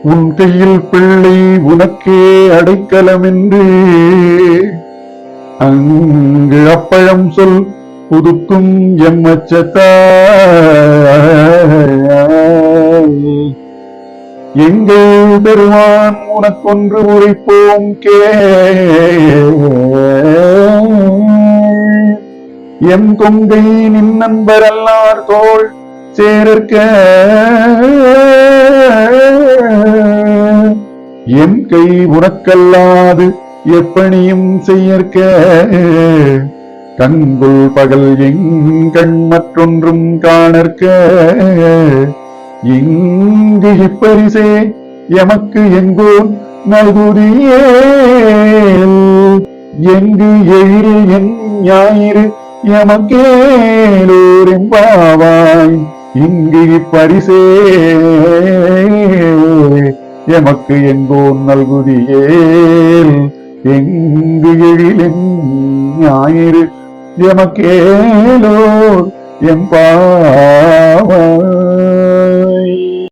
உன் கையில் பிள்ளை உனக்கே அடைக்கலம் என்று அங்கு அப்பழம் சொல் புதுக்கும் எம்மச்சத்தாய் எங்கள் பெருமான் உனக்கொன்று உரைப்போம் கே எம் கொங்கை நின் நண்பரல்லார் தோள் சேர்க்க எம் கை உனக்கல்லாது எப்பணியும் செய்யற்க கண்குள் பகல் எங்கண் மற்றொன்றும் காணற்க இங்கு இப்பரிசே எமக்கு எங்கோன் நல்குதியே எங்கு எழில் என் ஞாயிறு எமக்கேலூர் எம்பாவாய் இங்கு இப்பரிசே எமக்கு எங்கோன் நல்குதியேல் எங்கு எழிலென் ஞாயிறு எமக்கேலோர் எம்பாவாய்